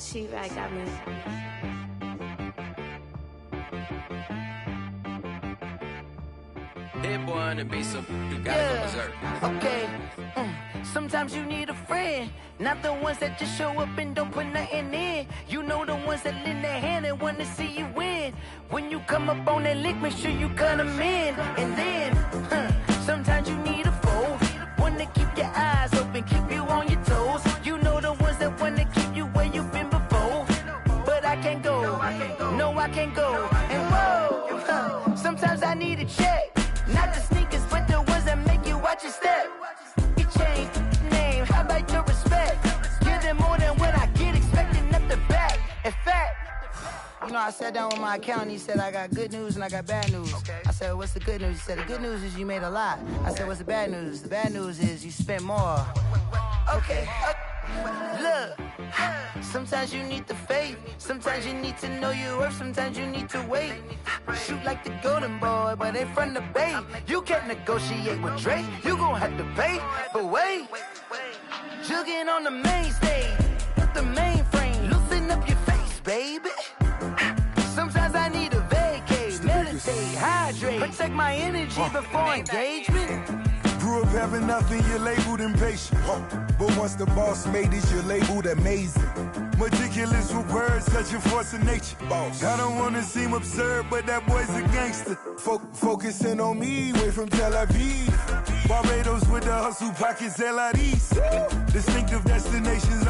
She-Rag got me. Hit boy on the beat, so you gotta go berserk. Okay. Sometimes you need a friend, not the ones that just show up and don't put nothing in. You know the ones that lend their hand and want to see you win. When you come up on that lick, make sure you cut them in. And then, sometimes you need a foe, one to keep your eyes open, keep you on your toes. You know the ones that want to keep you where you've been before. But I can't go, no I can't go. And whoa, sometimes I need a check. Not the sneakers, but the ones that make you watch your step. You change name, how about your respect? Give them more than what I get, expecting nothing back. In fact, you know, I sat down with my accountant, he said, I got good news and I got bad news. I said, what's the good news? He said, the good news is you made a lot. I said, what's the bad news? The bad news is you spent more. Okay, look, sometimes you need the faith, sometimes you need to know your worth, sometimes you need to wait. Shoot like the golden boy, but they from the bay. You can't negotiate with Drake, you gon' have to pay. But wait, jugging on the main stage, the mainframe, loosen up your face, baby. Sometimes I need a vacate, meditate, hydrate, protect my energy before engagement. Grew up having nothing, you're labeled impatient. But once the boss made it, you're labeled amazing. Meticulous with words, such a force of nature. I don't wanna seem absurd, but that boy's a gangster. Focusing on me, way from Tel Aviv. Barbados with the hustle pockets, LIDs. Distinctive destinations.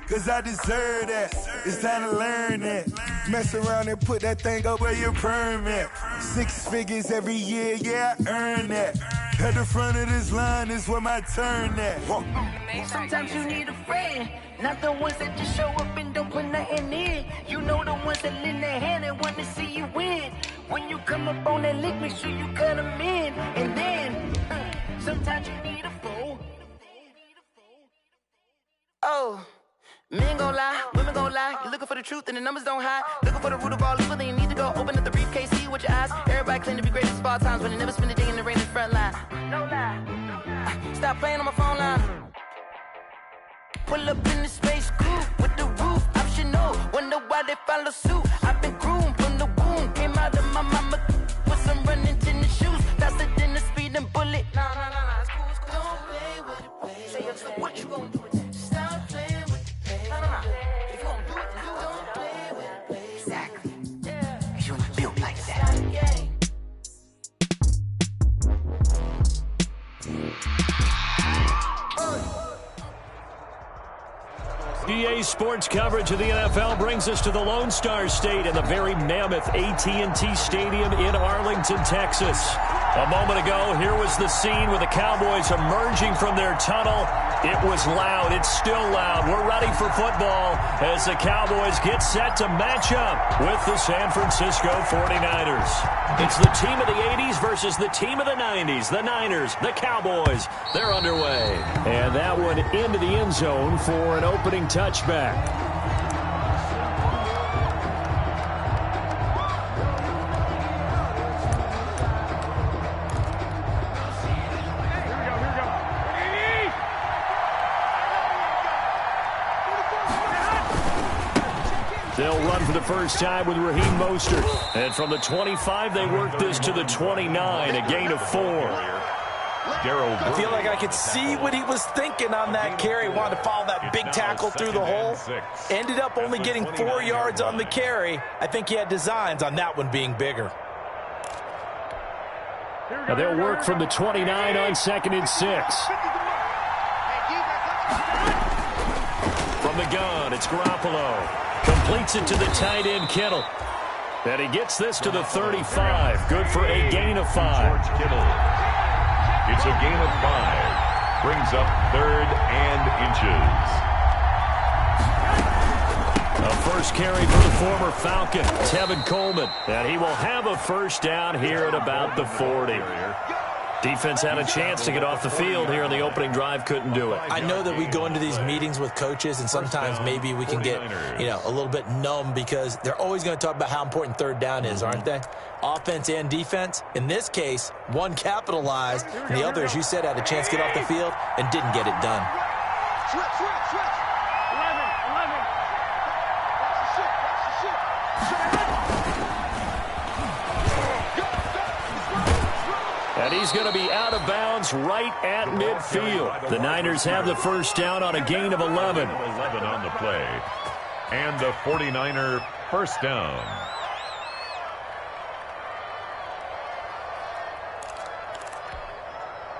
Cause I deserve that, it's time to learn that. Mess around and put that thing up where your permit. 6 figures every year, yeah, I earn that. At the front of this line is where my turn at. Sometimes you need a friend, not the ones that just show up and don't put nothing in. You know the ones that lend their hand and want to see you win. When you come up on that lick, make sure you cut them in. And then, sometimes you need a foe. Oh. Men gon' lie, women gon' lie. You're looking for the truth and the numbers don't hide. Looking for the root of all evil, then you need to go open up the briefcase, see with your eyes. Everybody claim to be greatest of all times, but they never spend a day in the rain in the front line. No lie. Stop playing on my phone line. Pull up in the space coupe with the roof optional. Wonder why they follow suit. I've been groomed from the womb. Came out of my mama with some running tennis shoes. Faster than the speeding bullet. Nah, it's cool, it's cool. Don't play with it, baby. Say up, so what you gon' do? Stop playing with it. If you gon' do it, then don't play with it, baby. Exactly. Yeah. Cause you ain't built like that. EA Sports coverage of the NFL brings us to the Lone Star State in the very mammoth AT&T Stadium in Arlington, Texas. A moment ago, here was the scene with the Cowboys emerging from their tunnel. It was loud. It's still loud. We're ready for football as the Cowboys get set to match up with the San Francisco 49ers. It's the team of the 80s versus the team of the 90s. The Niners, the Cowboys, they're underway. And that one into the end zone for an opening touchback. They'll run for the first time with Raheem Mostert. And from the 25, they work this to the 29, a gain of 4. I feel like I could see what he was thinking on that carry. Wanted to follow that big tackle through the hole. Ended up only getting 4 yards on the carry. I think he had designs on that one being bigger. Now they'll work from the 29 on 2nd and 6. From the gun, it's Garoppolo. Completes it to the tight end, Kittle. And he gets this to the 35. Good for a gain of 5. George Kittle. It's a gain of 5. Brings up 3rd and inches. A first carry for the former Falcon, Tevin Coleman. And he will have a first down here at about the 40. Defense had a chance to get off the field here in the opening drive, couldn't do it. I know that we go into these meetings with coaches, and sometimes maybe we can get, a little bit numb because they're always going to talk about how important 3rd down is, aren't they? Offense and defense. In this case, one capitalized, and the other, as you said, had a chance to get off the field and didn't get it done. And he's going to be out of bounds right at midfield. The Niners have the first down on a gain of 11. 11 on the play. And the 49er first down.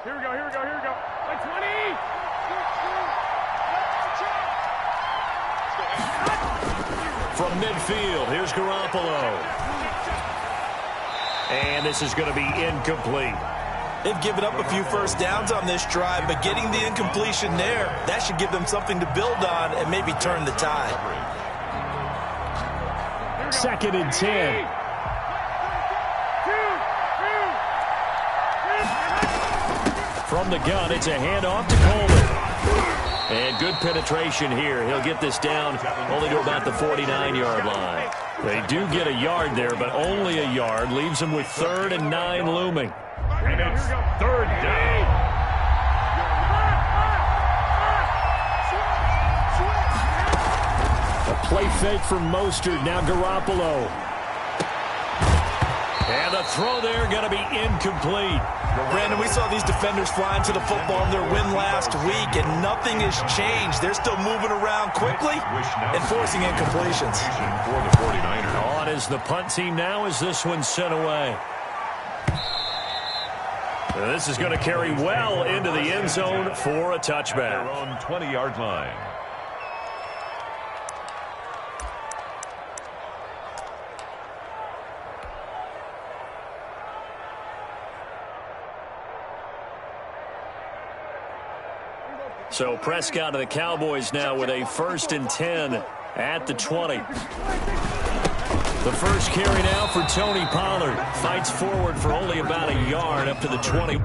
Here we go. Like 20. From midfield, here's Garoppolo. And this is going to be incomplete. They've given up a few first downs on this drive, but getting the incompletion there, that should give them something to build on and maybe turn the tide. 2nd and 10. From the gun, it's a handoff to Coleman. And good penetration here. He'll get this down only to about the 49-yard line. They do get a yard there, but only a yard. Leaves them with 3rd and 9 looming. And it's 3rd down. A play fake from Mostert. Now Garoppolo. And the throw there going to be incomplete. Brandon, we saw these defenders flying to the football in their win last week, and nothing has changed. They're still moving around quickly and forcing incompletions. For the 49ers. On is the punt team now as this one's sent away. This is going to carry well into the end zone for a touchback. Their own 20-yard line. So Prescott and the Cowboys now with a 1st and 10 at the 20. The first carry now for Tony Pollard. Fights forward for only about a yard up to the 20.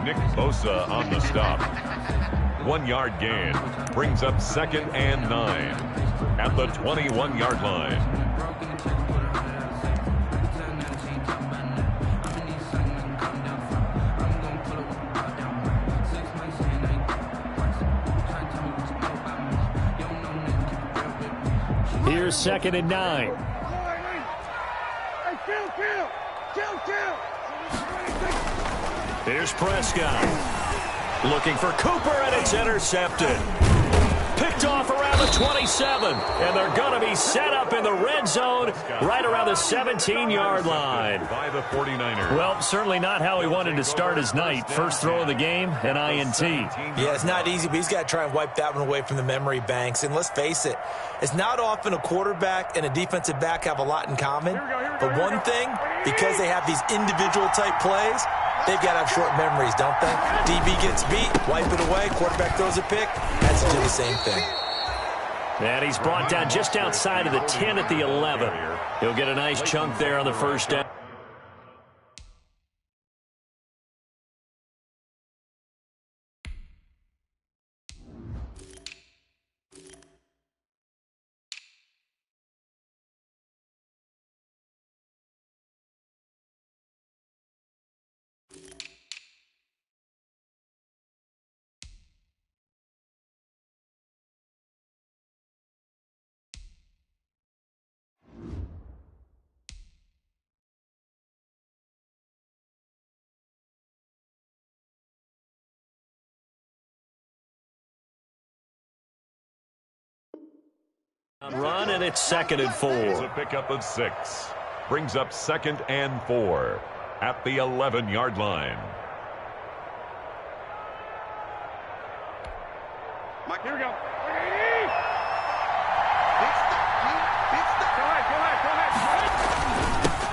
Nick Bosa on the stop. 1-yard gain. Brings up 2nd and 9 at the 21-yard line. Here's 2nd and 9. Here's Prescott. Looking for Cooper, and it's intercepted. Picked off around the 27. And they're going to be set up in the red zone right around the 17-yard line. By the 49ers. Well, certainly not how he wanted to start his night. First throw of the game, an INT. Yeah, it's not easy, but he's got to try and wipe that one away from the memory banks. And let's face it, it's not often a quarterback and a defensive back have a lot in common. But one thing, because they have these individual type plays, they've got to have short memories, don't they? DB gets beat, wipe it away, quarterback throws a pick, has to do the same thing. And he's brought down just outside of the 10 at the 11. He'll get a nice chunk there on the first down. Run, and it's 2nd and 4. It's a pickup of 6. Brings up 2nd and 4 at the 11-yard line.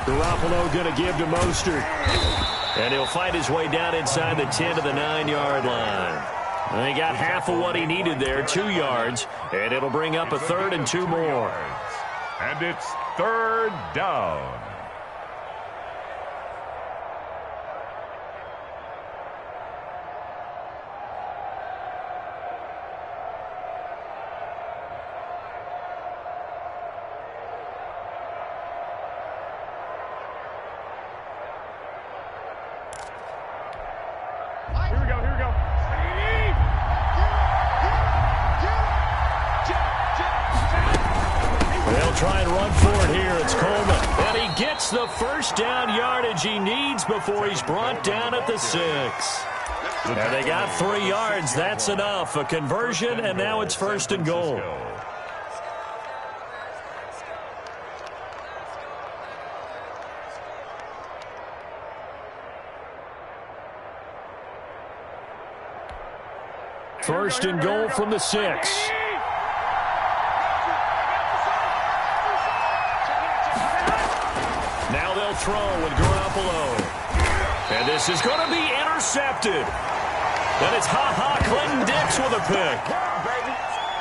Garoppolo going to give to Mostert. And he'll fight his way down inside the 10 to the 9-yard line. And he got half of what he needed there, 2 yards. And it'll bring up a 3rd and 2 more. And it's 3rd down. Try and run for it here. It's Coleman. And he gets the first down yardage he needs before he's brought down at the 6. And they got 3 yards. That's enough. A conversion, and now it's 1st and goal. First and goal from the 6. Now they'll throw with Garoppolo. And this is going to be intercepted. And it's Clinton Dix with a pick.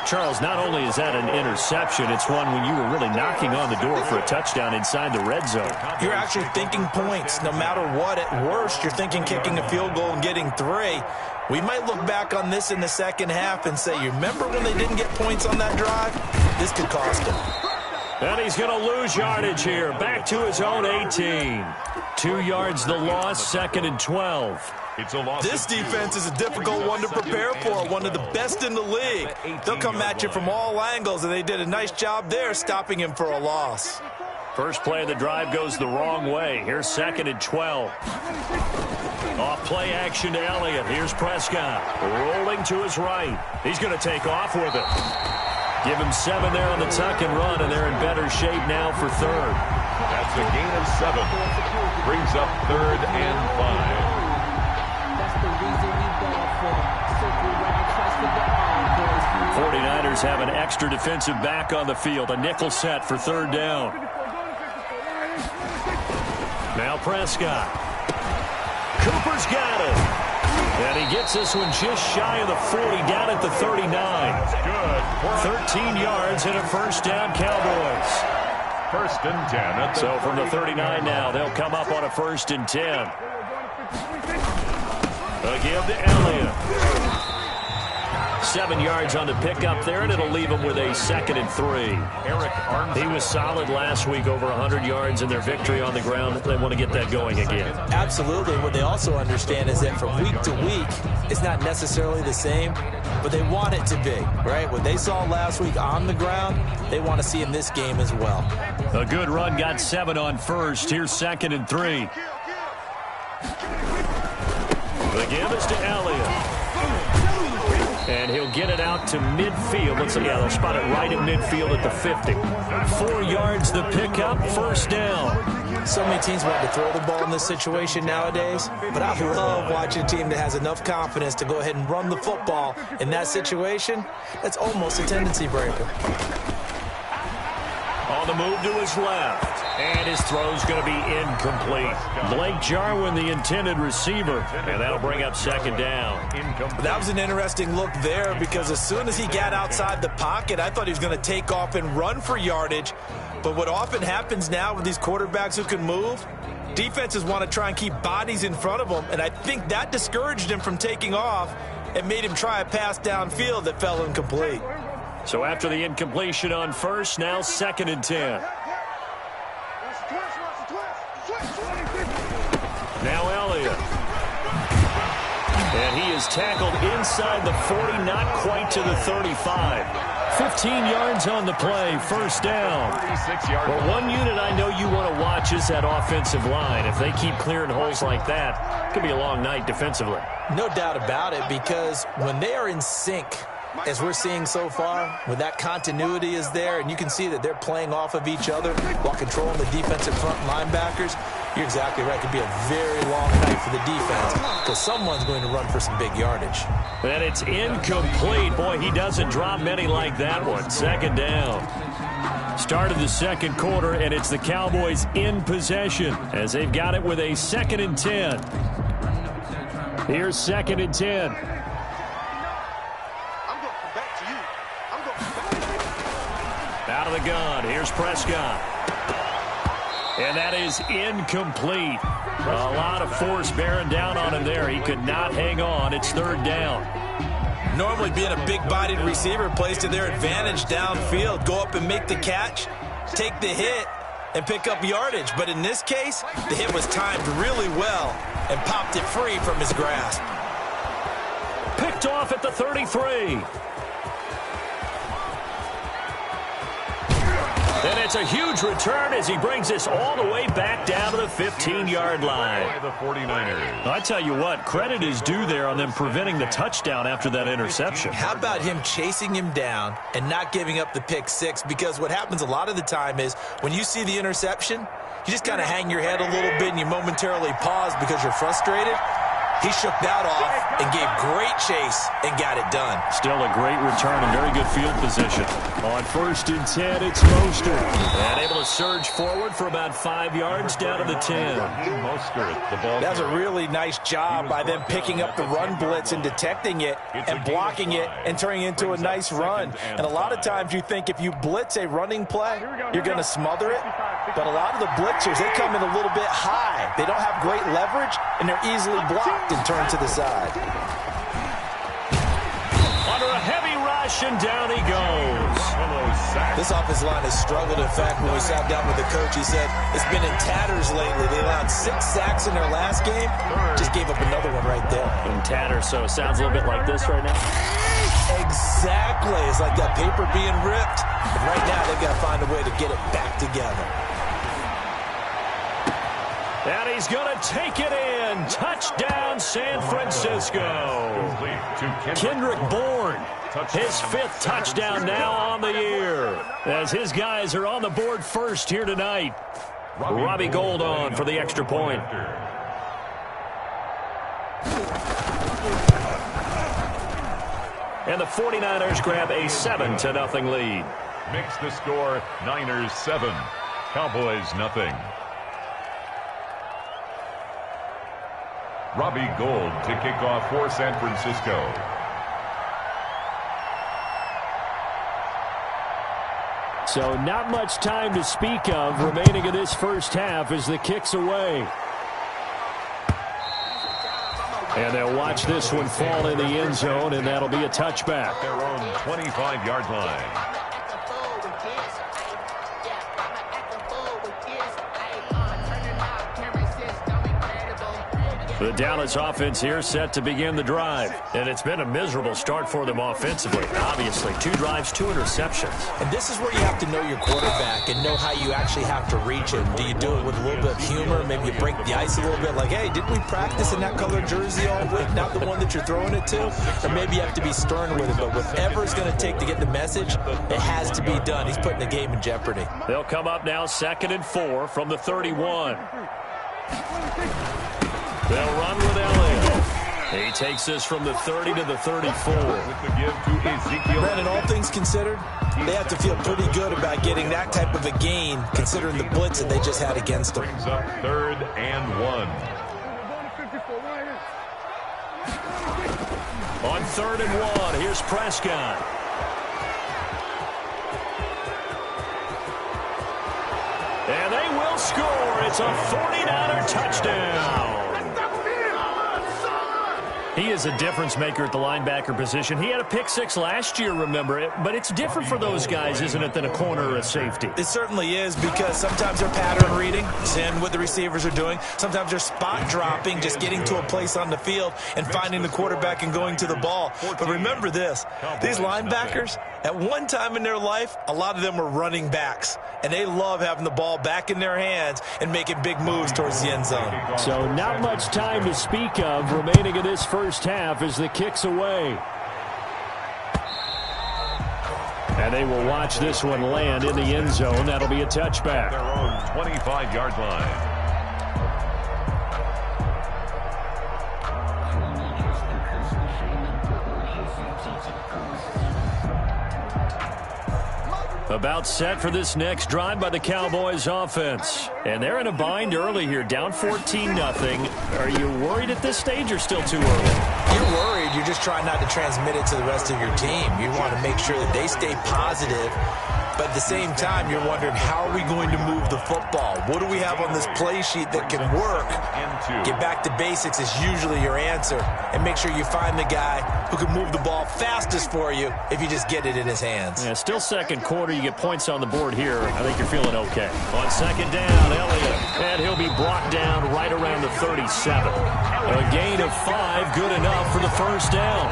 Charles, not only is that an interception, it's one when you were really knocking on the door for a touchdown inside the red zone. You're actually thinking points. No matter what, at worst, you're thinking kicking a field goal and getting 3. We might look back on this in the second half and say, you remember when they didn't get points on that drive? This could cost them. And he's going to lose yardage here. Back to his own 18. 2 yards the loss, 2nd and 12. This defense is a difficult one to prepare for, one of the best in the league. They'll come at you from all angles, and they did a nice job there stopping him for a loss. First play of the drive goes the wrong way. Here's 2nd and 12. Off play action to Elliott. Here's Prescott. Rolling to his right. He's going to take off with it. Give him 7 there on the tuck and run, and they're in better shape now for 3rd. That's a gain of 7. Brings up 3rd and 5. 49ers have an extra defensive back on the field. A nickel set for 3rd down. Now Prescott. Cooper's got it. And he gets this one just shy of the 40, down at the 39. Good. 13 yards and a 1st down, Cowboys. 1st and 10. So from the 39 now, they'll come up on a 1st and 10. A give to Elliott. 7 yards on the pickup there, and it'll leave him with a 2nd and 3. He was solid last week, over 100 yards in their victory on the ground. They want to get that going again. Absolutely. What they also understand is that from week to week, it's not necessarily the same, but they want it to be, right? What they saw last week on the ground, they want to see in this game as well. A good run, got 7 on 1st. Here's 2nd and 3. The give is to Elliott. And he'll get it out to midfield. Looks like, they'll spot it right at midfield at the 50. 4 yards the pickup, 1st down. So many teams want to throw the ball in this situation nowadays, but I love watching a team that has enough confidence to go ahead and run the football in that situation. That's almost a tendency breaker. On the move to his left. And his throw's going to be incomplete. Blake Jarwin, the intended receiver. And that'll bring up 2nd down. That was an interesting look there because as soon as he got outside the pocket, I thought he was going to take off and run for yardage. But what often happens now with these quarterbacks who can move, defenses want to try and keep bodies in front of them. And I think that discouraged him from taking off and made him try a pass downfield that fell incomplete. So after the incompletion on 1st, now 2nd and 10. Now Elliott. And he is tackled inside the 40, not quite to the 35. 15 yards on the play, 1st down. Well, one unit I know you want to watch is that offensive line. If they keep clearing holes like that, it could be a long night defensively. No doubt about it, because when they are in sync, as we're seeing so far, when that continuity is there and you can see that they're playing off of each other while controlling the defensive front linebackers, you're exactly right. It could be a very long night for the defense because someone's going to run for some big yardage. And it's incomplete. Boy, he doesn't drop many like that one. 2nd down. Start of the second quarter, and it's the Cowboys in possession as they've got it with a 2nd and 10. Here's 2nd and 10. Out of the gun. Here's Prescott. And that is incomplete. A lot of force bearing down on him there. He could not hang on. It's 3rd down. Normally being a big-bodied receiver plays to their advantage downfield. Go up and make the catch, take the hit, and pick up yardage. But in this case, the hit was timed really well and popped it free from his grasp. Picked off at the 33. And it's a huge return as he brings this all the way back down to the 15-yard line. The 49ers. I tell you what, credit is due there on them preventing the touchdown after that interception. How about him chasing him down and not giving up the pick six? Because what happens a lot of the time is when you see the interception, you just kind of hang your head a little bit and you momentarily pause because you're frustrated. He shook that off and gave great chase and got it done. Still a great return and very good field position. On 1st and 10, it's Mostert. And able to surge forward for about 5 yards down to the 10. That's a really nice job by them picking up the run blitz and detecting it and blocking it and turning it into a nice run. And a lot of times you think if you blitz a running play, you're going to smother it. But a lot of the blitzers, they come in a little bit high. They don't have great leverage, and they're easily blocked and turned to the side. Under a heavy rush, and down he goes. This offensive line has struggled. In fact, when we sat down with the coach, he said it's been in tatters lately. They allowed 6 sacks in their last game. Just gave up another one right there. In tatters, so it sounds a little bit like this right now. Exactly. It's like that paper being ripped. And right now, they've got to find a way to get it back together. And he's going to take it in. Touchdown, San Francisco. Kendrick Bourne, his 5th touchdown now on the year. As his guys are on the board first here tonight. Robbie Gould on for the extra point. And the 49ers grab a 7-0 lead. Makes the score Niners 7, Cowboys nothing. Robbie Gould to kick off for San Francisco. So not much time to speak of remaining in this first half as the kick's away. And they'll watch this one fall in the end zone, and that'll be a touchback. Their own 25-yard line. The Dallas offense here set to begin the drive. And it's been a miserable start for them offensively. Obviously, 2 drives, 2 interceptions. And this is where you have to know your quarterback and know how you actually have to reach him. Do you do it with a little bit of humor? Maybe you break the ice a little bit like, hey, didn't we practice in that color jersey all week? Not the one that you're throwing it to? Or maybe you have to be stern with it. But whatever it's going to take to get the message, it has to be done. He's putting the game in jeopardy. They'll come up now 2nd and 4 from the 31. They'll run with Elliott. He takes this from the 30 to the 34. Brandon, all things considered, they have to feel pretty good about getting that type of a gain, considering the blitz that they just had against them. Brings up 3rd and 1. On 3rd and 1, here's Prescott. And they will score. It's a 49er touchdown. He is a difference maker at the linebacker position. He had a pick 6 last year, remember it. But it's different for those guys, isn't it, than a corner or a safety? It certainly is, because sometimes they're pattern reading, seeing what the receivers are doing. Sometimes they're spot dropping, just getting to a place on the field and finding the quarterback and going to the ball. But remember this, these linebackers, at one time in their life, a lot of them were running backs. And they love having the ball back in their hands and making big moves towards the end zone. So not much time to speak of remaining in this first half as the kick's away. And they will watch this one land in the end zone. That'll be a touchback. Their own 25-yard line. About set for this next drive by the Cowboys offense. And they're in a bind early here, down 14-0. Are you worried at this stage or still too early? You're worried. You're just trying not to transmit it to the rest of your team. You want to make sure that they stay positive. But at the same time, you're wondering, how are we going to move the football? What do we have on this play sheet that can work? Get back to basics is usually your answer. And make sure you find the guy who can move the ball fastest for you if you just get it in his hands. Yeah, still second quarter. You get points on the board here. I think you're feeling okay. On second down, Elliott. And he'll be brought down right around the 37. A gain of 5, good enough for the first down.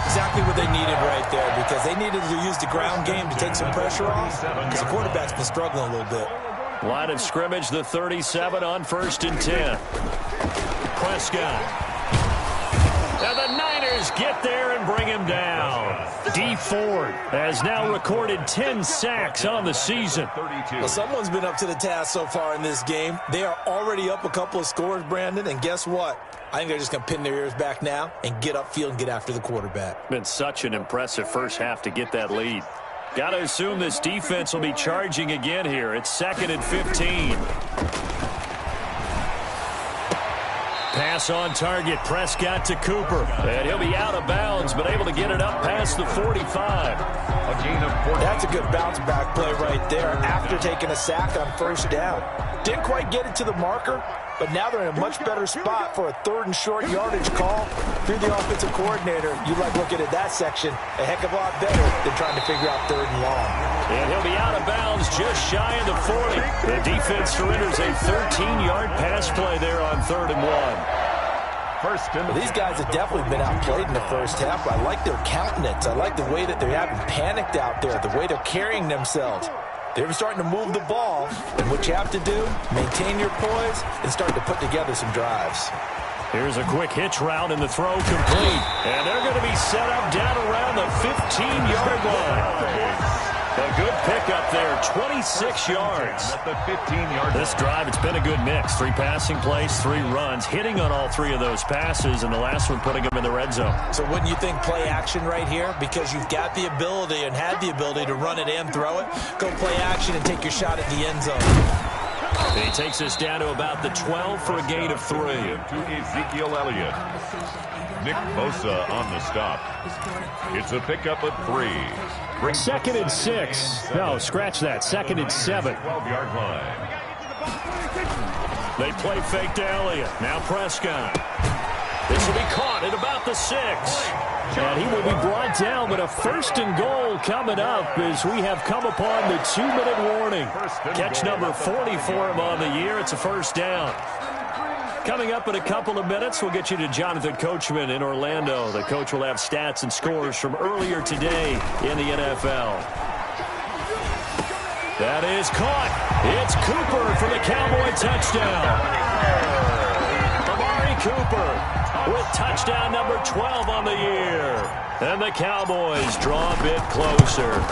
Exactly what they needed right there, because they needed to use the ground game to take some pressure off, because the quarterback's been struggling a little bit. Line of scrimmage, the 37 on 1st and 10. Prescott. And the Niners get there and bring him down. D. Ford has now recorded 10 sacks on the season. Well, someone's been up to the task so far in this game. They are already up a couple of scores, Brandon, and guess what? I think they're just going to pin their ears back now and get upfield and get after the quarterback. Been such an impressive first half to get that lead. Got to assume this defense will be charging again here. It's 2nd and 15. Pass on target, Prescott to Cooper. And he'll be out of bounds, but able to get it up past the 45. A gain of 4. That's a good bounce back play right there after taking a sack on 1st down. Didn't quite get it to the marker, but now they're in a much better spot for a 3rd and short yardage call. If you're the offensive coordinator, you like looking at that section a heck of a lot better than trying to figure out 3rd and long. And he'll be out of bounds just shy of the 40. The defense surrenders a 13-yard pass play there on 3rd and 1. Well, these guys have definitely been outplayed in the first half. I like their countenance. I like the way that they haven't panicked out there, the way they're carrying themselves. They're starting to move the ball, and what you have to do, maintain your poise and start to put together some drives. Here's a quick hitch route, and the throw complete. And they're going to be set up down around the 15-yard line. A good pickup there, 26 yards. At the 15-yard This drive, it's been a good mix. 3 passing plays, 3 runs, hitting on all 3 of those passes, and the last one putting them in the red zone. So wouldn't you think play action right here? Because you've got the ability and had the ability to run it and throw it. Go play action and take your shot at the end zone. And he takes us down to about the 12 for a gain of 3. To Ezekiel Elliott. Nick Bosa on the stop. It's a pickup of 3. 2nd and 6. No, scratch that. 2nd and 7. 12-yard line. They play fake to Elliott. Now Prescott. This will be caught at about the 6. And he will be brought down, but a 1st and goal coming up as we have come upon the 2-minute warning. Catch number 40 for him on the year. It's a 1st down. Coming up in a couple of minutes, we'll get you to Jonathan Coachman in Orlando. The coach will have stats and scores from earlier today in the NFL. That is caught. It's Cooper for the Cowboy touchdown. Amari Cooper with touchdown number 12 on the year. And the Cowboys draw a bit closer.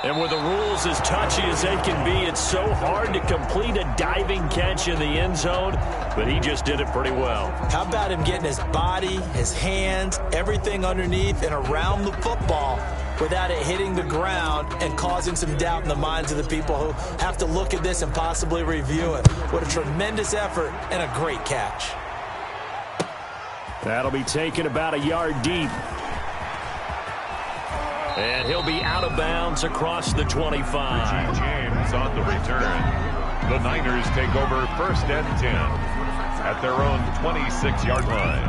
And with the rules as touchy as they can be, it's so hard to complete a diving catch in the end zone, but he just did it pretty well. How about him getting his body, his hands, everything underneath and around the football without it hitting the ground and causing some doubt in the minds of the people who have to look at this and possibly review it. What a tremendous effort and a great catch. That'll be taken about a yard deep. And he'll be out of bounds across the 25. James on the return. The Niners take over 1st and 10 at their own 26-yard line.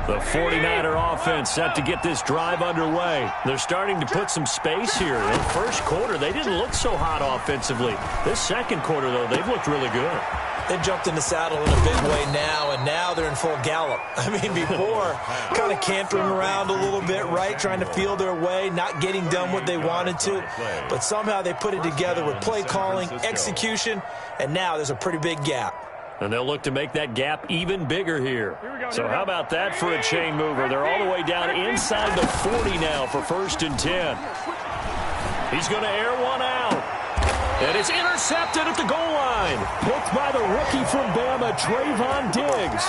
The 49er offense set to get this drive underway. They're starting to put some space here. In first quarter, they didn't look so hot offensively. This second quarter, though, they've looked really good. They jumped in the saddle in a big way now, and now they're in full gallop. I mean, before, kind of cantering around a little bit, right, trying to feel their way, not getting done what they wanted to. But somehow they put it together with play calling, execution, and now there's a pretty big gap. And they'll look to make that gap even bigger here. So how about that for a chain mover? They're all the way down inside the 40 now for 1st and 10. He's going to air one out. And it's intercepted at the goal line. Picked by the rookie from Bama, Trayvon Diggs.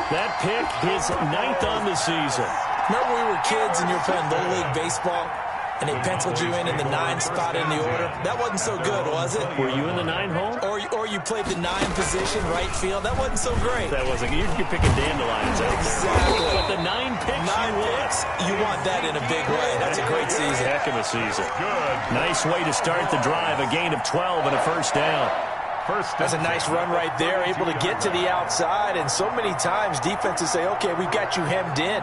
That pick, his 9th on the season. Remember when we were kids and you were playing Little League baseball and they penciled you in the 9 spot in the order? That wasn't so good, was it? Were you in the 9 hole? Or you played the 9 position, right field. That wasn't so great. That wasn't. You're picking dandelions. Exactly. But the 9 picks, 9 picks, you want that in a big way. That's a great season. Heck of a season. Good. Nice way to start the drive. A gain of 12 and a first down. That's a nice run right there, able to get to the outside. And so many times defenses say, okay, we've got you hemmed in.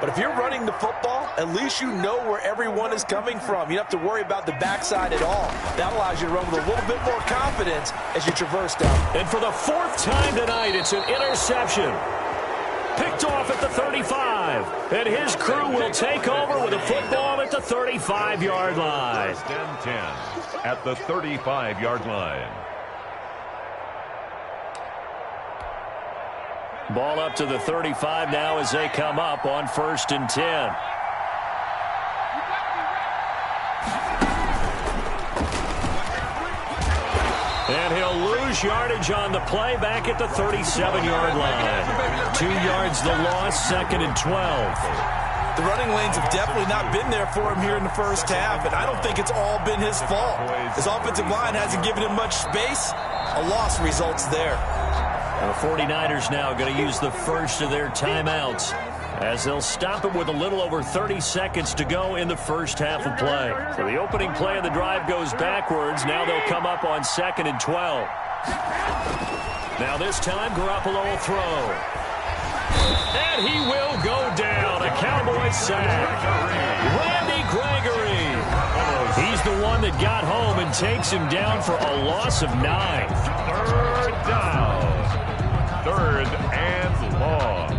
But if you're running the football, at least you know where everyone is coming from. You don't have to worry about the backside at all. That allows you to run with a little bit more confidence as you traverse down. And for the 4th time tonight, it's an interception. Picked off at the 35. And his crew will take over with a football at the 35-yard line. First and 10 at the 35-yard line. Ball up to the 35 now as they come up on 1st and 10. And he'll lose yardage on the play back at the 37-yard line. 2 yards the loss, 2nd and 12. The running lanes have definitely not been there for him here in the first half, and I don't think it's all been his fault. His offensive line hasn't given him much space. A loss results there. The 49ers now going to use the first of their timeouts as they'll stop him with a little over 30 seconds to go in the first half of play. So the opening play of the drive goes backwards. Now they'll come up on 2nd and 12. Now this time, Garoppolo will throw. And he will go down. A Cowboys sack. Randy Gregory. He's the one that got home and takes him down for a loss of 9. 3rd down. 3rd and long.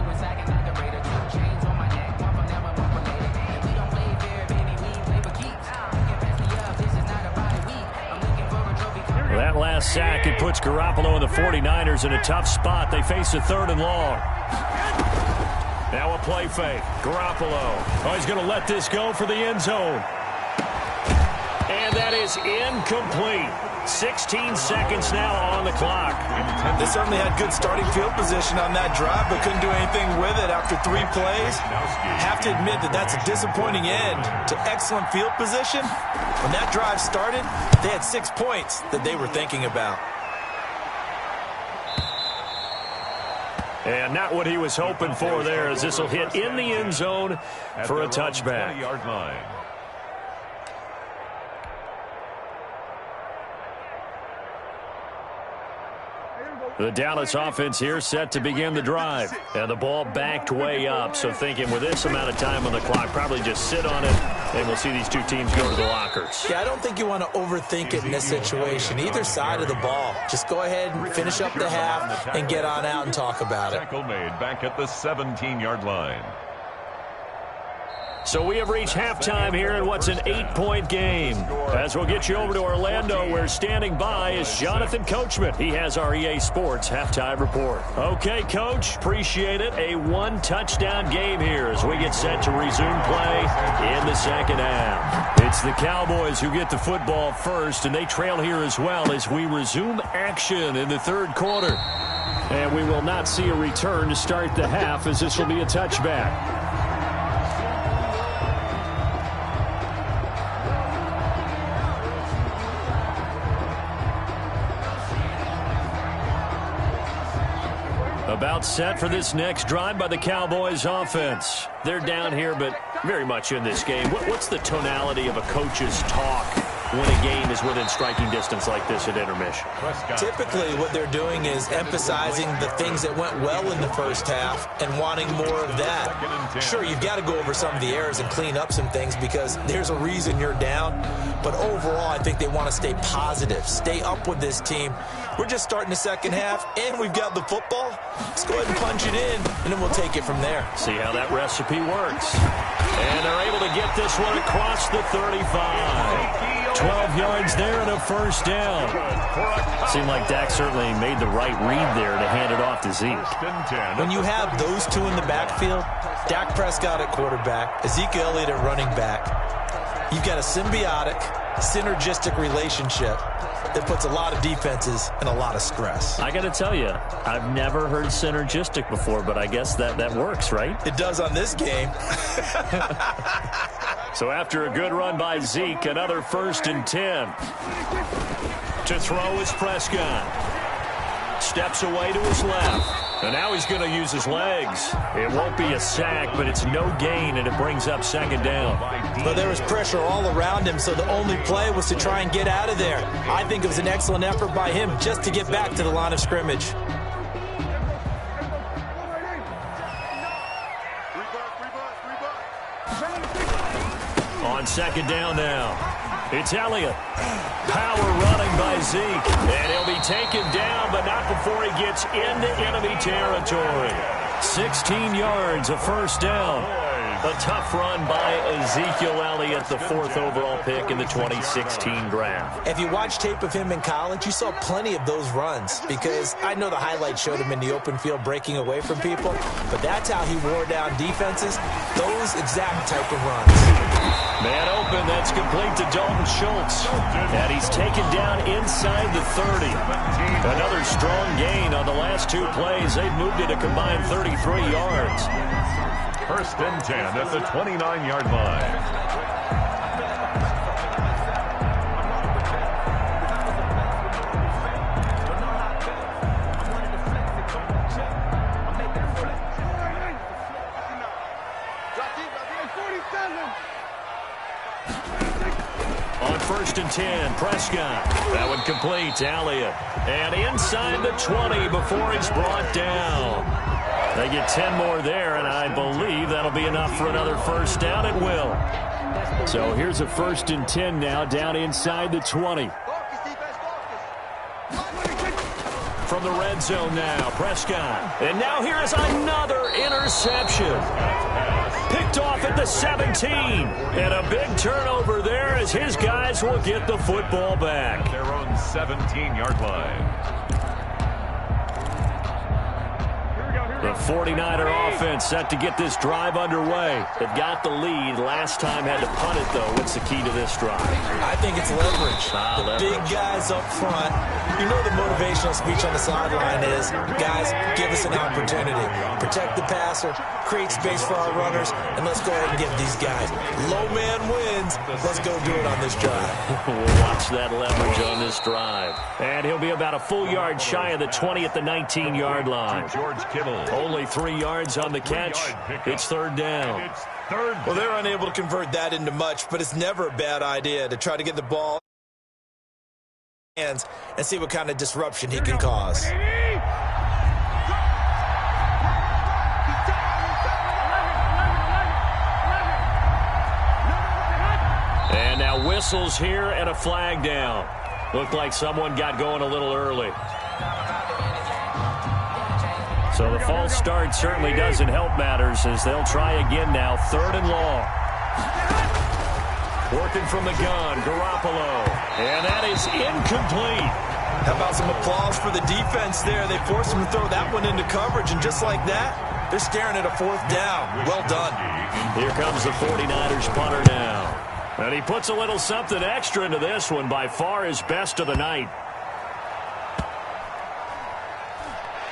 That last sack, it puts Garoppolo and the 49ers in a tough spot. They face a 3rd and long. Now a play fake. Garoppolo. Oh, he's going to let this go for the end zone. And that is incomplete. 16 seconds now on the clock. They certainly had good starting field position on that drive, but couldn't do anything with it after 3 plays. Have to admit that that's a disappointing end to excellent field position. When that drive started, they had 6 points that they were thinking about. And not what he was hoping for there, as this will hit in the end zone for a touchback. 20-yard line. The Dallas offense here set to begin the drive. And the ball backed way up. So thinking with this amount of time on the clock, probably just sit on it, and we'll see these two teams go to the lockers. Yeah, I don't think you want to overthink it in this situation. Either side of the ball. Just go ahead and finish up the half and get on out and talk about it. Tackle made back at the 17-yard line. So we have reached halftime here in what's an 8-point game. As we'll get you over to Orlando, where standing by is Jonathan Coachman. He has our EA Sports halftime report. Okay, Coach, appreciate it. A 1-touchdown game here as we get set to resume play in the second half. It's the Cowboys who get the football first, and they trail here as well as we resume action in the 3rd quarter. And we will not see a return to start the half, as this will be a touchback. About set for this next drive by the Cowboys offense. They're down here, but very much in this game. What's the tonality of a coach's talk when a game is within striking distance like this at intermission? Typically, what they're doing is emphasizing the things that went well in the first half and wanting more of that. Sure, you've got to go over some of the errors and clean up some things because there's a reason you're down. But overall, I think they want to stay positive, stay up with this team. We're just starting the second half, and we've got the football. Let's go ahead and punch it in, and then we'll take it from there. See how that recipe works. And they're able to get this one across the 35. 12 yards there and a first down. Seemed like Dak certainly made the right read there to hand it off to Zeke. When you have those two in the backfield, Dak Prescott at quarterback, Ezekiel Elliott at running back, you've got a symbiotic, synergistic relationship that puts a lot of defenses in a lot of stress. I got to tell you, I've never heard synergistic before, but I guess that works, right? It does on this game. So after a good run by Zeke, another 1st and 10. To throw is Prescott. Steps away to his left. And now he's going to use his legs. It won't be a sack, but it's no gain, and it brings up 2nd down. But there was pressure all around him, so the only play was to try and get out of there. I think it was an excellent effort by him just to get back to the line of scrimmage. On 2nd down now, it's Elliott. Power running by Zeke. And he'll be taken down, but not before he gets into enemy territory. 16 yards, a 1st down. A tough run by Ezekiel Elliott, the 4th overall pick in the 2016 draft. If you watch tape of him in college, you saw plenty of those runs, because I know the highlights showed him in the open field breaking away from people, but that's how he wore down defenses, those exact type of runs. Man open, that's complete to Dalton Schultz. And he's taken down inside the 30. Another strong gain on the last 2 plays. They've moved it a combined 33 yards. 1st and 10 at the 29-yard line. On 1st and 10, Prescott. That would complete to Elliott. And inside the 20 before he's brought down. They get 10 more there, and I believe that'll be enough for another 1st down. It will. So here's a 1st and 10 now, down inside the 20. From the red zone now, Prescott. And now here is another interception. Picked off at the 17. And a big turnover there as his guys will get the football back. Their own 17-yard line. The 49er offense set to get this drive underway. They've got the lead. Last time had to punt it, though. What's the key to this drive? I think it's leverage. Big guys up front. You know the motivational speech on the sideline is, guys, give us an opportunity. Protect the passer, create space for our runners, and let's go ahead and give these guys. Low man wins. Let's go do it on this drive. We'll watch that leverage on this drive. And he'll be about a full yard shy of the 20 at the 19-yard line. George Kittle. Only 3 yards on the catch. It's 3rd down. Well, they're unable to convert that into much, but it's never a bad idea to try to get the ball in hands and see what kind of disruption he can cause. And now whistles here and a flag down. Looked like someone got going a little early. So the false start certainly doesn't help matters as they'll try again now. 3rd and long. Working from the gun, Garoppolo. And that is incomplete. How about some applause for the defense there? They forced him to throw that one into coverage, and just like that, they're staring at a 4th down. Well done. Here comes the 49ers punter now. And he puts a little something extra into this one, by far his best of the night.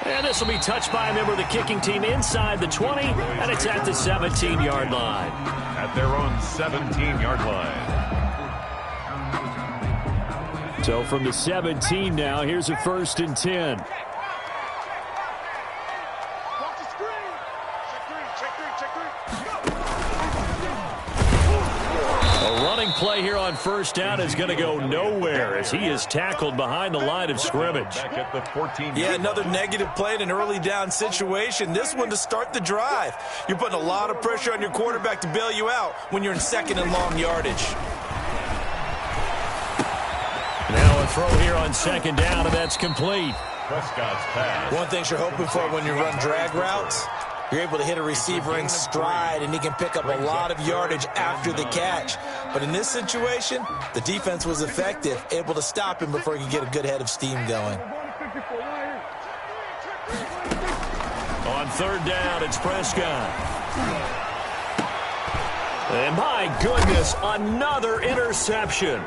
And this will be touched by a member of the kicking team inside the 20, and it's at the 17-yard line. At their own 17-yard line. So from the 17 now, here's a 1st and 10. A running play here on 1st down is going to go nowhere as he is tackled behind the line of scrimmage. Back at the 14. Yeah, another negative play in an early down situation. This one to start the drive. You're putting a lot of pressure on your quarterback to bail you out when you're in 2nd and long yardage. Now a throw here on 2nd down, and that's complete. Prescott's pass. One thing you're hoping for when you run drag routes, you're able to hit a receiver in stride, and he can pick up a lot of yardage after the catch. But in this situation, the defense was effective, able to stop him before he could get a good head of steam going. On 3rd down, it's Prescott. And my goodness, another interception.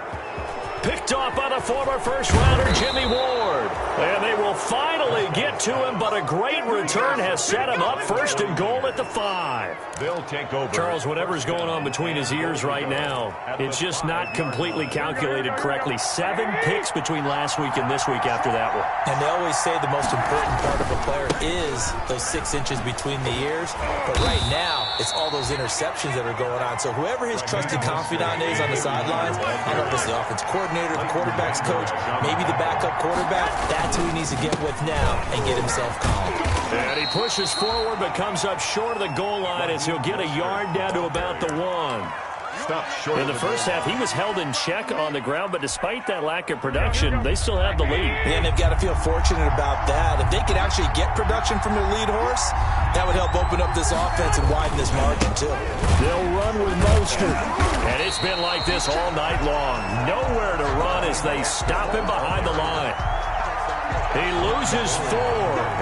Picked off by the former first-rounder Jimmy Ward. And they will finally get to him, but a great return has set him up first and goal at the 5. They'll take over. Charles, whatever's going on between his ears right now, it's just not completely calculated correctly. 7 picks between last week and this week after that one. And they always say the most important part of a player is those 6 inches between the ears. But right now, it's all those interceptions that are going on. So whoever his trusted confidant is on the sidelines, I don't know if it's the offense coordinator, the quarterback's coach, maybe the backup quarterback, that's who he needs to get with now and get himself calm. And he pushes forward but comes up short of the goal line as he'll get a yard down to about the 1. Stop short. In the first half, he was held in check on the ground, but despite that lack of production, they still have the lead. And they've got to feel fortunate about that. If they could actually get production from their lead horse, that would help open up this offense and widen this margin, too. They'll run with Mostert. And it's been like this all night long. Nowhere to run as they stop him behind the line. He loses 4,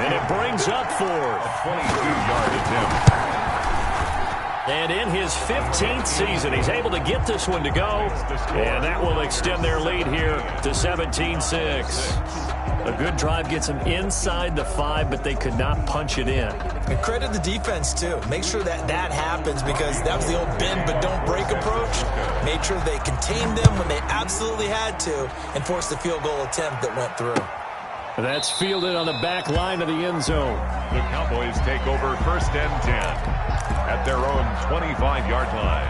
and it brings up 4. A 22-yard attempt. And in his 15th season, he's able to get this one to go. And that will extend their lead here to 17-6. A good drive gets them inside the 5, but they could not punch it in. And credit the defense, too. Make sure that that happens because that was the old bend but don't break approach. Made sure they contained them when they absolutely had to and forced the field goal attempt that went through. That's fielded on the back line of the end zone. The Cowboys take over 1st and 10 at their own 25-yard line.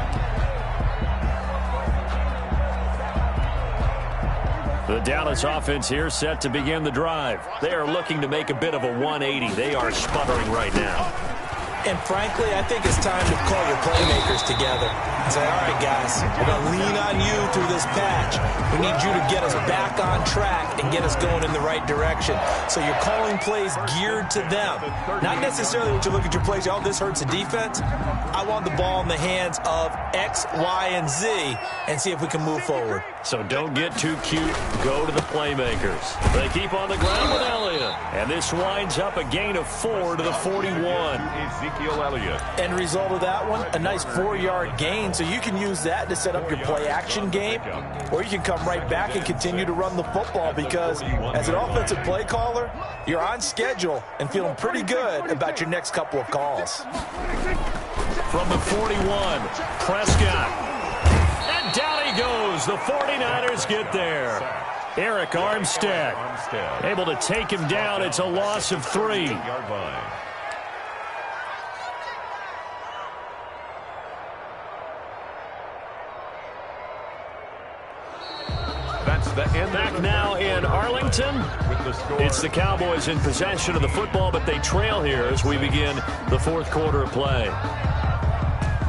The Dallas offense here set to begin the drive. They are looking to make a bit of a 180. They are sputtering right now. And frankly, I think it's time to call your playmakers together and say, all right, guys, we're going to lean on you through this patch. We need you to get us back on track and get us going in the right direction. So you're calling plays geared to them. Not necessarily when you look at your plays, oh, this hurts the defense. I want the ball in the hands of X, Y, and Z and see if we can move forward. So don't get too cute. Go to the playmakers. They keep on the ground with Elliott. And this winds up a gain of 4 to the 41. Ezekiel Elliott. End result of that one, a nice 4-yard gain. So you can use that to set up your play-action game, or you can come right back and continue to run the football because as an offensive play caller, you're on schedule and feeling pretty good about your next couple of calls. From the 41, Prescott. And down he goes. The 49ers get there. Eric Armstead able to take him down. It's a loss of 3. That's the end. Back now in Arlington. With the score. It's the Cowboys in possession of the football, but they trail here as we begin the 4th quarter of play.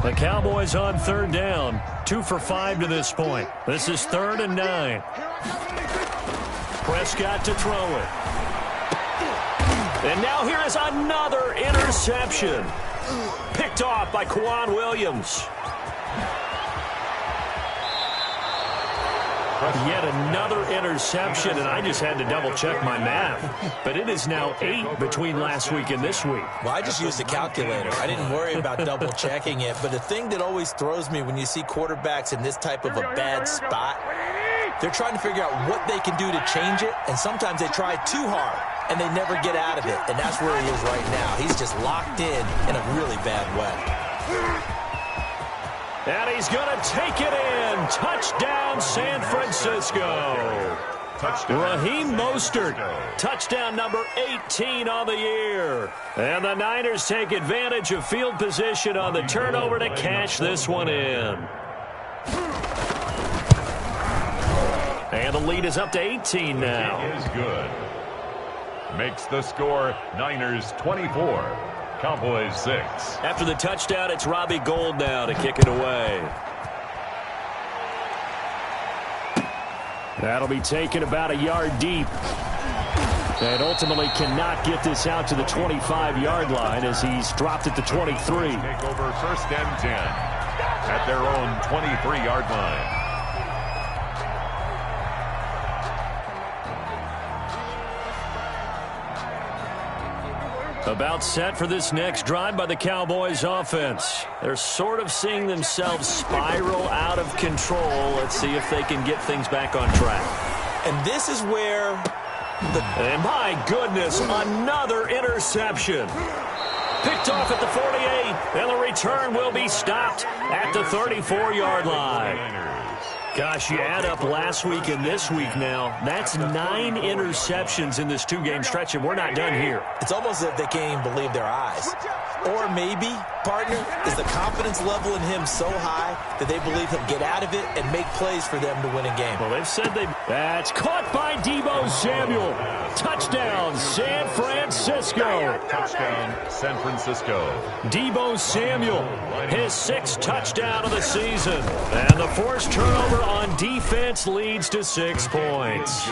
The Cowboys on 3rd down. 2 for 5 to this point. This is 3rd and 9. Prescott to throw it. And now here is another interception. Picked off by Quan Williams. Yet another interception, and I just had to double-check my math. But it is now 8 between last week and this week. Well, I just used a calculator. I didn't worry about double-checking it. But the thing that always throws me when you see quarterbacks in this type of a bad spot, they're trying to figure out what they can do to change it, and sometimes they try too hard, and they never get out of it. And that's where he is right now. He's just locked in a really bad way. And he's going to take it in. Touchdown, San Francisco. Raheem Mostert, touchdown number 18 on the year. And the Niners take advantage of field position on the turnover to cash this one in. And the lead is up to 18 now. He is good. Makes the score Niners 24. Cowboys 6. After the touchdown, it's Robbie Gould now to kick it away. That'll be taken about a yard deep. And ultimately cannot get this out to the 25-yard line as he's dropped at the 23. Take over 1st and 10 at their own 23-yard line. About set for this next drive by the Cowboys offense. They're sort of seeing themselves spiral out of control. Let's see if they can get things back on track. And this is where And my goodness, another interception. Picked off at the 48, and the return will be stopped at the 34-yard line. Gosh, you add up last week and this week now, that's 9 interceptions in this 2-game stretch, and we're not done here. It's almost as if they can't even believe their eyes. Or maybe, partner, is the confidence level in him so high that they believe he'll get out of it and make plays for them to win a game. Well, they've said that's caught by Deebo Samuel. Touchdown, San Francisco. Touchdown, San Francisco. Deebo Samuel, his 6th touchdown of the season. And the forced turnover on defense leads to 6 points.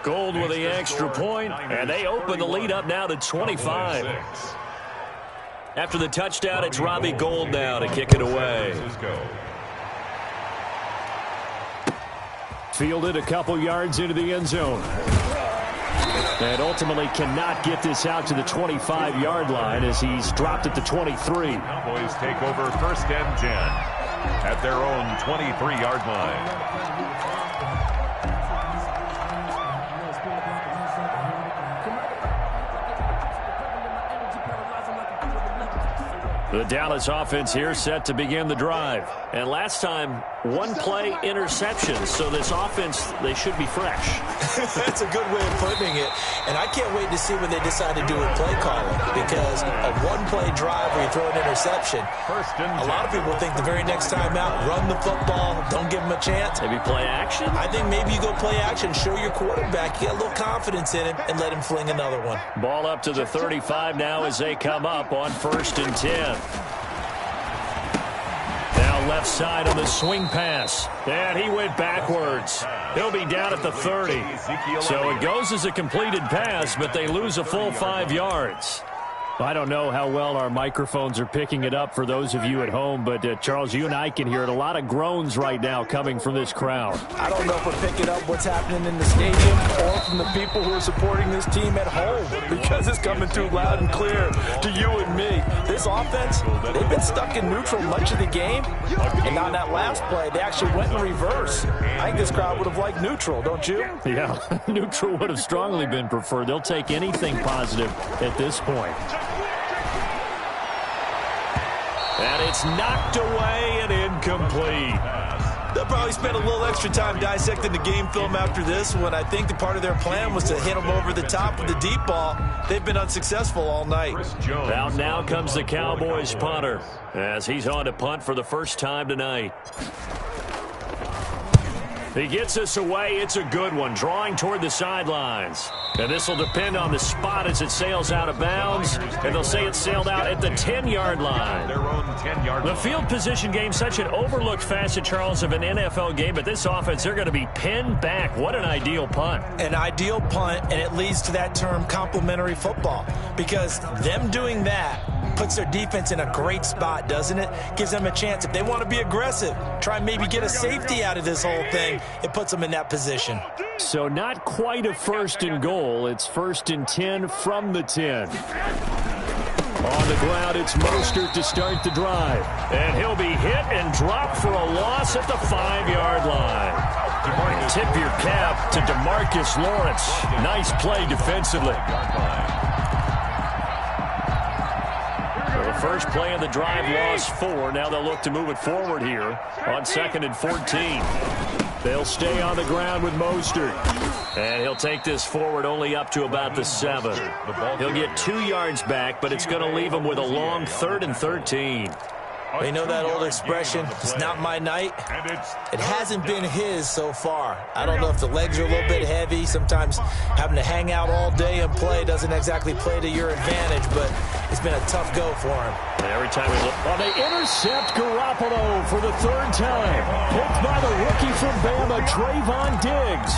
Gold with the extra point, and they open the lead up now to 25. After the touchdown, it's Robbie Gould now to kick it away. Fielded a couple yards into the end zone. And ultimately cannot get this out to the 25-yard line as he's dropped at the 23. Cowboys take over 1st and 10 at their own 23-yard line. The Dallas offense here set to begin the drive. And last time, 1-play interception. So this offense, they should be fresh. That's a good way of putting it. And I can't wait to see what they decide to do with play calling. Because a 1-play drive where you throw an interception, a lot of people think the very next time out, run the football, don't give them a chance. Maybe play action? I think maybe you go play action, show your quarterback, you get a little confidence in him, and let him fling another one. Ball up to the 35 now as they come up on 1st and 10. Now left side on the swing pass. And he went backwards. He'll be down at the 30. So it goes as a completed pass, but they lose a full 5 yards. I don't know how well our microphones are picking it up for those of you at home, but Charles, you and I can hear it. A lot of groans right now coming from this crowd. I don't know if we're picking up what's happening in the stadium or from the people who are supporting this team at home, because it's coming through loud and clear to you and me. This offense, they've been stuck in neutral much of the game, and on that last play, they actually went in reverse. I think this crowd would have liked neutral, don't you? Yeah, neutral would have strongly been preferred. They'll take anything positive at this point. And it's knocked away and incomplete. They'll probably spend a little extra time dissecting the game film after this one. I think the part of their plan was to hit them over the top with the deep ball. They've been unsuccessful all night. Out now comes the Cowboys punter as he's on to punt for the first time tonight. He gets us away. It's a good one, drawing toward the sidelines. And this will depend on the spot as it sails out of bounds. And they'll say it sailed out at the 10-yard line. The field position game, such an overlooked facet, Charles, of an NFL game. But this offense, they're going to be pinned back. What an ideal punt. An ideal punt, and it leads to that term complementary football. Because them doing that puts their defense in a great spot, doesn't it? Gives them a chance. If they want to be aggressive, try and maybe get a safety out of this whole thing, it puts them in that position. So not quite a 1st and goal. It's 1st and 10 from the 10. On the ground, it's Mostert to start the drive. And he'll be hit and dropped for a loss at the 5-yard line. Tip your cap to DeMarcus Lawrence. Nice play defensively. First play of the drive, lost 4. Now they'll look to move it forward here on 2nd and 14. They'll stay on the ground with Mostert. And he'll take this forward only up to about the 7. He'll get 2 yards back, but it's going to leave him with a long 3rd and 13. Well, you know that old expression, it's not my night? It hasn't been his so far. I don't know if the legs are a little bit heavy. Sometimes having to hang out all day and play doesn't exactly play to your advantage, but it's been a tough go for him. And every time we look, they intercept Garoppolo for the 3rd time. Picked by the rookie from Bama, Trayvon Diggs.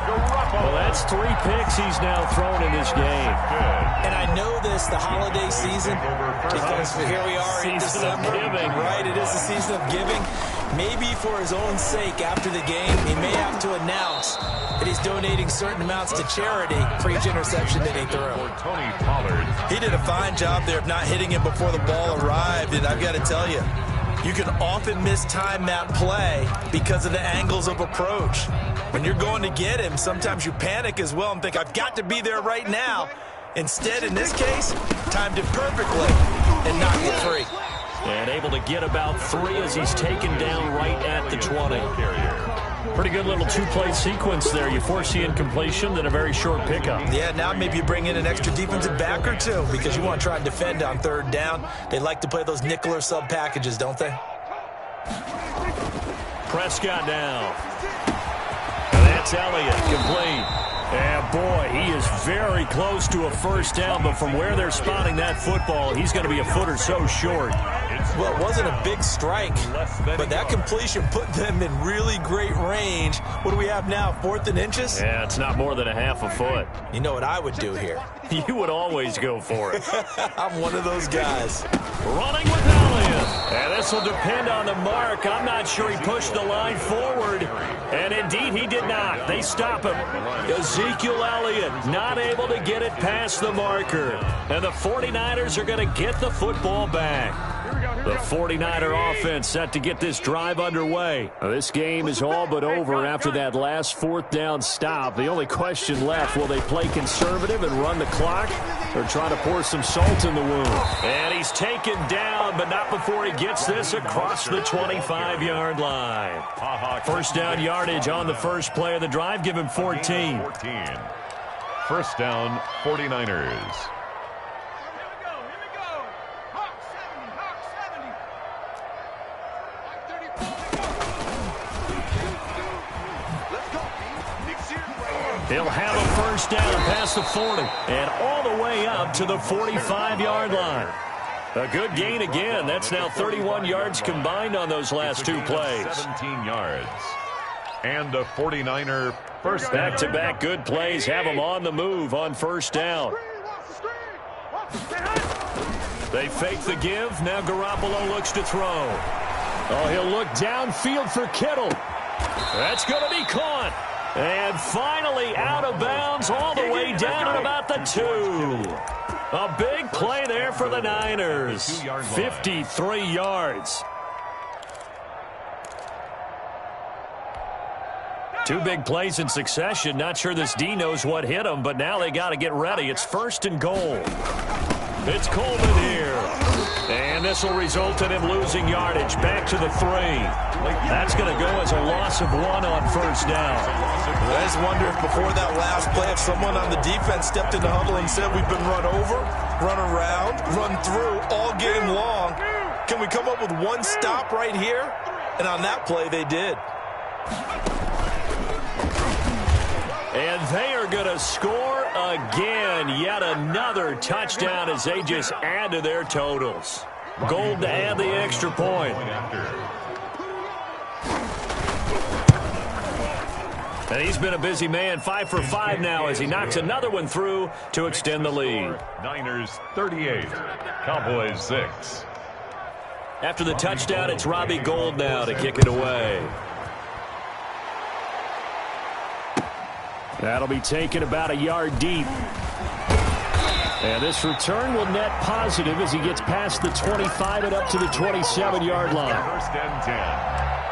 Well, that's 3 picks he's now thrown in this game. And I know this, the holiday season, because here we are in December. Giving. Right, it is the season of giving. Maybe for his own sake after the game, he may have to announce that he's donating certain amounts to charity for each interception that he threw. Tony Pollard. He did a fine job there of not hitting him before the ball arrived, and I've got to tell you, you can often mistime that play because of the angles of approach. When you're going to get him, sometimes you panic as well and think, I've got to be there right now. Instead, in this case, timed it perfectly and knocked it free. And able to get about 3 as he's taken down right at the 20. Pretty good little two-play sequence there. You force the incompletion, then a very short pickup. Yeah, now maybe you bring in an extra defensive back or two because you want to try and defend on third down. They like to play those nickel or sub packages, don't they? Prescott down. And that's Elliott, complete. And boy, he is very close to a first down, but from where they're spotting that football, he's going to be a foot or so short. Well, it wasn't a big strike, but that completion put them in really great range. What do we have now, 4th and inches? Yeah, it's not more than a half a foot. You know what I would do here? You would always go for it. I'm one of those guys. Running with Elliott. And this will depend on the mark. I'm not sure he pushed the line forward. And indeed, he did not. They stop him. Ezekiel Elliott not able to get it past the marker. And the 49ers are going to get the football back. The 49er offense set to get this drive underway. This game is all but over after that last 4th down stop. The only question left, will they play conservative and run the clock or try to pour some salt in the wound? And he's taken down, but not before he gets this across the 25-yard line. First down yardage on the first play of the drive. Give him 14. First down, 49ers. He'll have a first down past the 40 and all the way up to the 45-yard line. A good gain again. That's now 31 yards combined on those last 2 plays. 17 yards. And a 49er first down. Back-to-back good plays have them on the move on first down. They fake the give. Now Garoppolo looks to throw. Oh, he'll look downfield for Kittle. That's going to be caught. And finally out of bounds all the way down at about the 2. A big play there for the Niners. 53 yards. 2 big plays in succession. Not sure this D knows what hit him, but now they got to get ready. It's 1st and goal. It's Coleman here. And this will result in him losing yardage. Back to the 3. That's going to go as a loss of 1 on first down. I just wonder if before that last play, if someone on the defense stepped in the huddle and said, we've been run over, run around, run through all game long. Can we come up with one stop right here? And on that play, they did. And they are going to score again. Yet another touchdown as they just add to their totals. Gold to add the extra point. And he's been a busy man, 5 for 5 now as he knocks another one through to extend the lead. Niners 38, Cowboys 6. After the touchdown, it's Robbie Gould now to kick it away. That'll be taken about a yard deep. And this return will net positive as he gets past the 25 and up to the 27-yard line. First and 10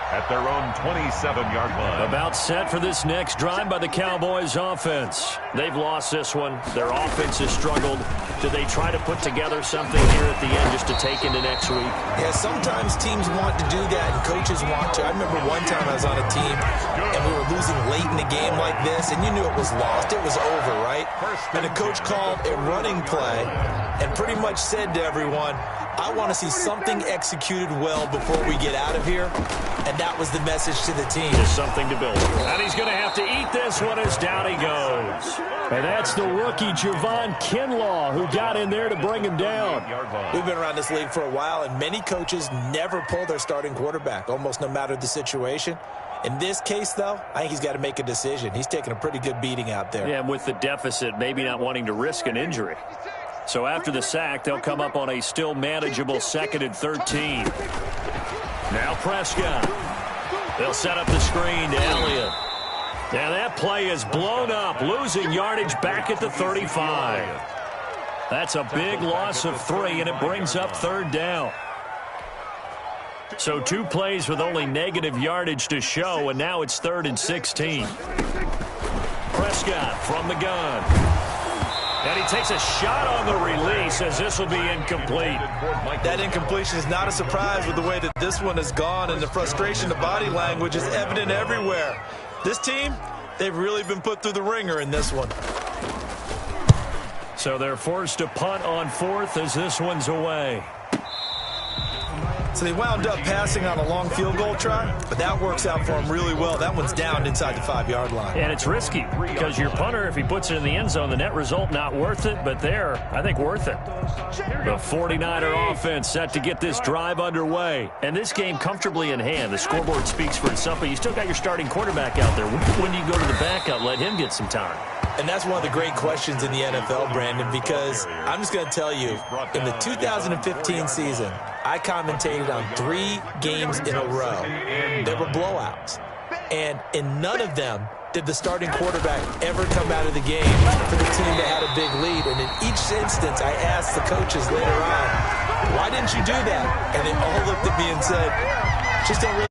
at their own 27-yard line. About set for this next drive by the Cowboys offense. They've lost this one. Their offense has struggled. Do they try to put together something here at the end just to take into next week? Yeah, sometimes teams want to do that and coaches want to. I remember one time I was on a team and we were losing late in the game like this and you knew it was lost. It was over, right? And the coach called a running play and pretty much said to everyone, I want to see something executed well before we get out of here. And that was the message to the team. Just something to build. And he's going to have to eat this one as down he goes. And that's the rookie Javon Kinlaw who got in there to bring him down. We've been around this league for a while, and many coaches never pull their starting quarterback, almost no matter the situation. In this case, though, I think he's got to make a decision. He's taking a pretty good beating out there. Yeah, and with the deficit, maybe not wanting to risk an injury. So after the sack, they'll come up on a still manageable 2nd and 13. Now Prescott. They'll set up the screen to Elliott. And that play is blown up, losing yardage back at the 35. That's a big loss of 3, and it brings up 3rd down. So 2 plays with only negative yardage to show, and now it's 3rd and 16. Prescott from the gun. And he takes a shot on the release as this will be incomplete. That incompletion is not a surprise with the way that this one has gone, and the frustration, the body language is evident everywhere. This team, they've really been put through the ringer in this one. So they're forced to punt on 4th as this one's away. So they wound up passing on a long field goal try, but that works out for them really well. That one's down inside the 5-yard line. And it's risky because your punter, if he puts it in the end zone, the net result not worth it, but there, I think worth it. The 49er offense set to get this drive underway. And this game comfortably in hand. The scoreboard speaks for itself, but you still got your starting quarterback out there. When do you go to the backup, let him get some time? And that's one of the great questions in the NFL, Brandon, because I'm just going to tell you, in the 2015 season, I commentated on 3 games in a row. They were blowouts. And in none of them did the starting quarterback ever come out of the game for the team that had a big lead. And in each instance, I asked the coaches later on, why didn't you do that? And they all looked at me and said, just don't really